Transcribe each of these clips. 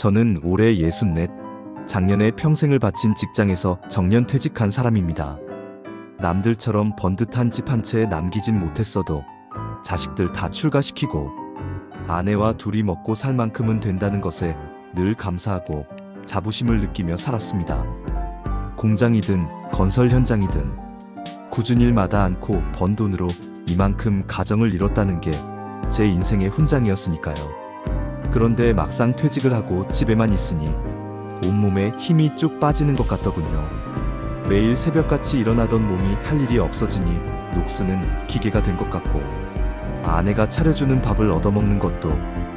저는 올해 64, 작년에 평생을 바친 직장에서 정년퇴직한 사람입니다. 남들처럼 번듯한 집 한 채 남기진 못했어도 자식들 다 출가시키고 아내와 둘이 먹고 살 만큼은 된다는 것에 늘 감사하고 자부심을 느끼며 살았습니다. 공장이든 건설 현장이든 굳은 일마다 않고 번 돈으로 이만큼 가정을 이뤘다는 게 제 인생의 훈장이었으니까요. 그런데 막상 퇴직을 하고 집에만 있으니 온몸에 힘이 쭉 빠지는 것 같더군요. 매일 새벽같이 일어나던 몸이 할 일이 없어지니 녹수는 기계가 된 것 같고 아내가 차려주는 밥을 얻어먹는 것도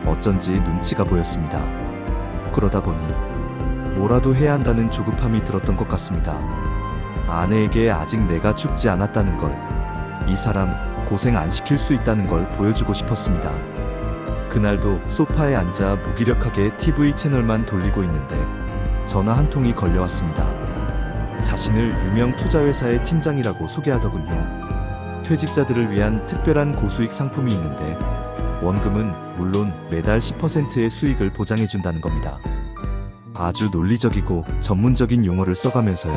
어쩐지 눈치가 보였습니다. 그러다 보니 뭐라도 해야 한다는 조급함이 들었던 것 같습니다. 아내에게 아직 내가 죽지 않았다는 걸, 이 사람 고생 안 시킬 수 있다는 걸 보여주고 싶었습니다. 그날도 소파에 앉아 무기력하게 TV 채널만 돌리고 있는데 전화 한 통이 걸려왔습니다. 자신을 유명 투자회사의 팀장이라고 소개하더군요. 퇴직자들을 위한 특별한 고수익 상품이 있는데 원금은 물론 매달 10%의 수익을 보장해준다는 겁니다. 아주 논리적이고 전문적인 용어를 써가면서요.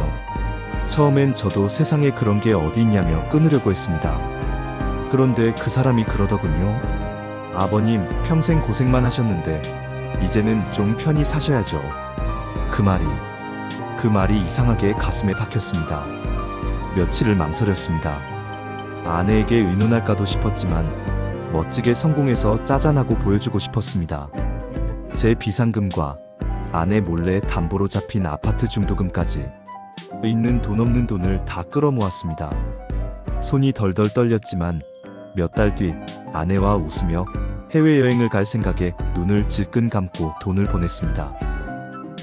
처음엔 저도 세상에 그런 게 어디 있냐며 끊으려고 했습니다. 그런데 그 사람이 그러더군요. 아버님 평생 고생만 하셨는데 이제는 좀 편히 사셔야죠. 그 말이 이상하게 가슴에 박혔습니다. 며칠을 망설였습니다. 아내에게 의논할까도 싶었지만 멋지게 성공해서 짜잔하고 보여주고 싶었습니다. 제 비상금과 아내 몰래 담보로 잡힌 아파트 중도금까지 있는 돈 없는 돈을 다 끌어모았습니다. 손이 덜덜 떨렸지만 몇 달 뒤 아내와 웃으며 해외여행을 갈 생각에 눈을 질끈 감고 돈을 보냈습니다.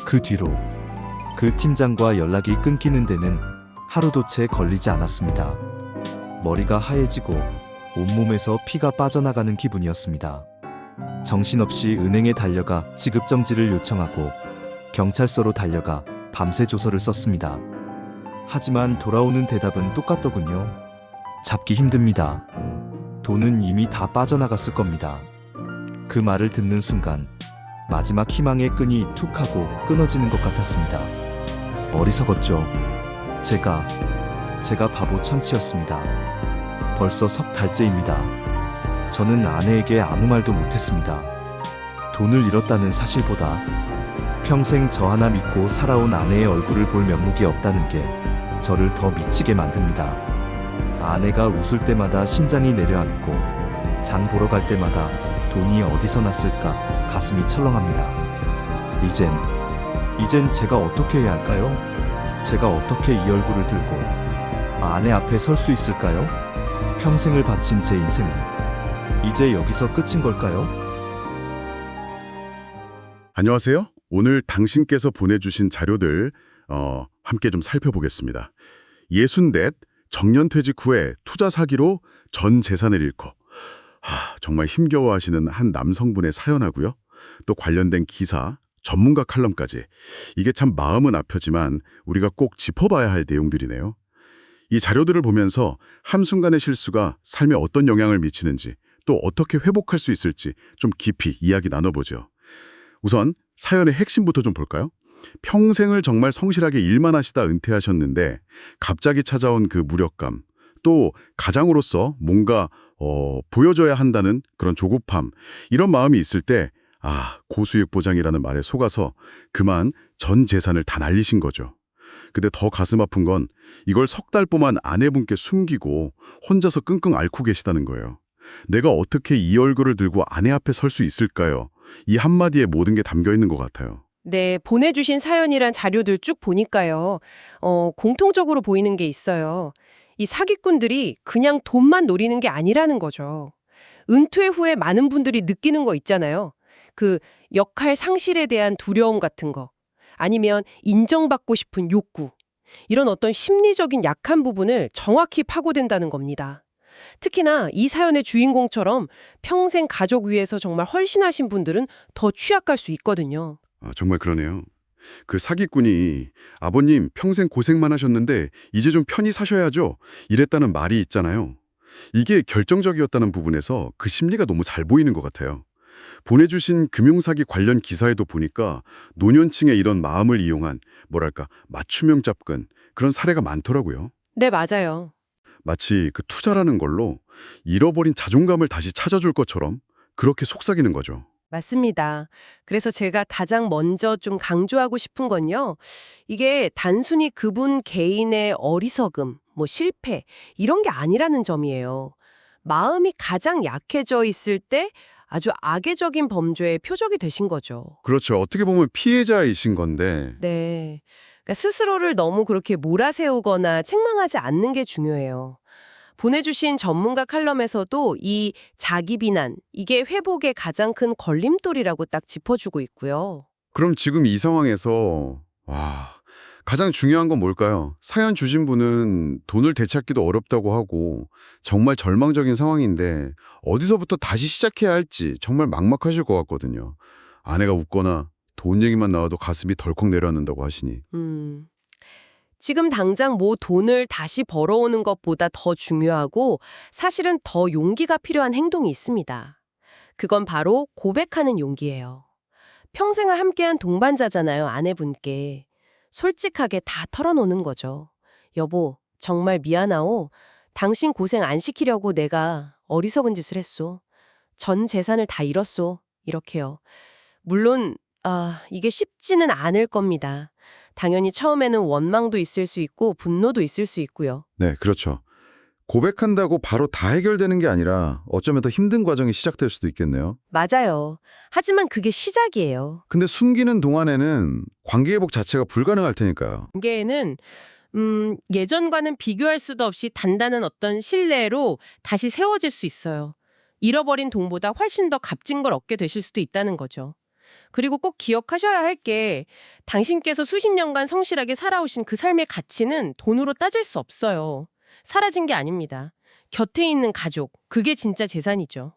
그 뒤로 그 팀장과 연락이 끊기는 데는 하루도 채 걸리지 않았습니다. 머리가 하얘지고 온몸에서 피가 빠져나가는 기분이었습니다. 정신없이 은행에 달려가 지급정지를 요청하고 경찰서로 달려가 밤새 조서를 썼습니다. 하지만 돌아오는 대답은 똑같더군요. 잡기 힘듭니다. 돈은 이미 다 빠져나갔을 겁니다. 그 말을 듣는 순간 마지막 희망의 끈이 툭 하고 끊어지는 것 같았습니다. 어리석었죠. 제가 바보 천치였습니다. 벌써 석 달째입니다. 저는 아내에게 아무 말도 못했습니다. 돈을 잃었다는 사실보다 평생 저 하나 믿고 살아온 아내의 얼굴을 볼 면목이 없다는 게 저를 더 미치게 만듭니다. 아내가 웃을 때마다 심장이 내려앉고 장 보러 갈 때마다 돈이 어디서 났을까 가슴이 철렁합니다. 이젠 제가 어떻게 해야 할까요? 제가 어떻게 이 얼굴을 들고 아내 앞에 설 수 있을까요? 평생을 바친 제 인생은 이제 여기서 끝인 걸까요? 안녕하세요. 오늘 당신께서 보내주신 자료들 함께 좀 살펴보겠습니다. 64 정년퇴직 후에 투자 사기로 전 재산을 잃고 정말 힘겨워하시는 한 남성분의 사연하고요. 또 관련된 기사, 전문가 칼럼까지 이게 참 마음은 아프지만 우리가 꼭 짚어봐야 할 내용들이네요. 이 자료들을 보면서 한순간의 실수가 삶에 어떤 영향을 미치는지 또 어떻게 회복할 수 있을지 좀 깊이 이야기 나눠보죠. 우선 사연의 핵심부터 좀 볼까요? 평생을 정말 성실하게 일만 하시다 은퇴하셨는데 갑자기 찾아온 그 무력감, 또 가장으로서 뭔가 보여줘야 한다는 그런 조급함, 이런 마음이 있을 때 고수익 보장이라는 말에 속아서 그만 전 재산을 다 날리신 거죠. 근데 더 가슴 아픈 건 이걸 석 달 동안 아내분께 숨기고 혼자서 끙끙 앓고 계시다는 거예요. 내가 어떻게 이 얼굴을 들고 아내 앞에 설 수 있을까요? 이 한마디에 모든 게 담겨 있는 것 같아요. 네, 보내주신 사연이란 자료들 쭉 보니까요. 공통적으로 보이는 게 있어요. 이 사기꾼들이 그냥 돈만 노리는 게 아니라는 거죠. 은퇴 후에 많은 분들이 느끼는 거 있잖아요. 그 역할 상실에 대한 두려움 같은 거. 아니면 인정받고 싶은 욕구. 이런 어떤 심리적인 약한 부분을 정확히 파고든다는 겁니다. 특히나 이 사연의 주인공처럼 평생 가족 위해서 정말 헌신하신 분들은 더 취약할 수 있거든요. 정말 그러네요. 그 사기꾼이 아버님 평생 고생만 하셨는데 이제 좀 편히 사셔야죠. 이랬다는 말이 있잖아요. 이게 결정적이었다는 부분에서 그 심리가 너무 잘 보이는 것 같아요. 보내주신 금융사기 관련 기사에도 보니까 노년층의 이런 마음을 이용한 뭐랄까 맞춤형 접근 그런 사례가 많더라고요. 네, 맞아요. 마치 그 투자라는 걸로 잃어버린 자존감을 다시 찾아줄 것처럼 그렇게 속삭이는 거죠. 맞습니다. 그래서 제가 가장 먼저 좀 강조하고 싶은 건요. 이게 단순히 그분 개인의 어리석음, 실패, 이런 게 아니라는 점이에요. 마음이 가장 약해져 있을 때 아주 악의적인 범죄의 표적이 되신 거죠. 그렇죠. 어떻게 보면 피해자이신 건데 네. 그러니까 스스로를 너무 그렇게 몰아세우거나 책망하지 않는 게 중요해요. 보내주신 전문가 칼럼에서도 이 자기 비난, 이게 회복의 가장 큰 걸림돌이라고 딱 짚어주고 있고요. 그럼 지금 이 상황에서 가장 중요한 건 뭘까요? 사연 주신 분은 돈을 되찾기도 어렵다고 하고 정말 절망적인 상황인데 어디서부터 다시 시작해야 할지 정말 막막하실 것 같거든요. 아내가 웃거나 돈 얘기만 나와도 가슴이 덜컥 내려앉는다고 하시니. 지금 당장 돈을 다시 벌어오는 것보다 더 중요하고 사실은 더 용기가 필요한 행동이 있습니다. 그건 바로 고백하는 용기예요. 평생을 함께한 동반자잖아요, 아내분께. 솔직하게 다 털어놓는 거죠. 여보, 정말 미안하오. 당신 고생 안 시키려고 내가 어리석은 짓을 했소. 전 재산을 다 잃었소. 이렇게요. 물론 이게 쉽지는 않을 겁니다. 당연히 처음에는 원망도 있을 수 있고 분노도 있을 수 있고요. 네, 그렇죠. 고백한다고 바로 다 해결되는 게 아니라 어쩌면 더 힘든 과정이 시작될 수도 있겠네요. 맞아요. 하지만 그게 시작이에요. 근데 숨기는 동안에는 관계 회복 자체가 불가능할 테니까요. 관계에는 예전과는 비교할 수도 없이 단단한 어떤 신뢰로 다시 세워질 수 있어요. 잃어버린 돈보다 훨씬 더 값진 걸 얻게 되실 수도 있다는 거죠. 그리고 꼭 기억하셔야 할 게 당신께서 수십 년간 성실하게 살아오신 그 삶의 가치는 돈으로 따질 수 없어요. 사라진 게 아닙니다. 곁에 있는 가족, 그게 진짜 재산이죠.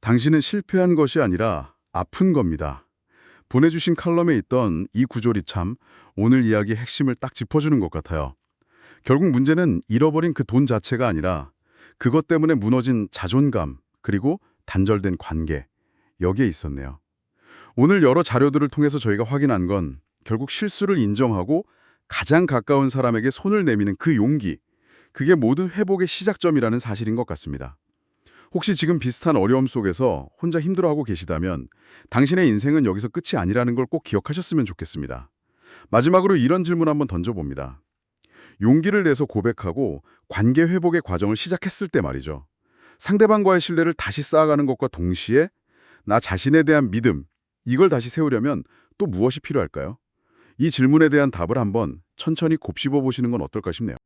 당신은 실패한 것이 아니라 아픈 겁니다. 보내주신 칼럼에 있던 이 구절이 참 오늘 이야기의 핵심을 딱 짚어주는 것 같아요. 결국 문제는 잃어버린 그 돈 자체가 아니라 그것 때문에 무너진 자존감 그리고 단절된 관계 여기에 있었네요. 오늘 여러 자료들을 통해서 저희가 확인한 건 결국 실수를 인정하고 가장 가까운 사람에게 손을 내미는 그 용기 그게 모든 회복의 시작점이라는 사실인 것 같습니다. 혹시 지금 비슷한 어려움 속에서 혼자 힘들어하고 계시다면 당신의 인생은 여기서 끝이 아니라는 걸 꼭 기억하셨으면 좋겠습니다. 마지막으로 이런 질문 한번 던져봅니다. 용기를 내서 고백하고 관계 회복의 과정을 시작했을 때 말이죠. 상대방과의 신뢰를 다시 쌓아가는 것과 동시에 나 자신에 대한 믿음, 이걸 다시 세우려면 또 무엇이 필요할까요? 이 질문에 대한 답을 한번 천천히 곱씹어 보시는 건 어떨까 싶네요.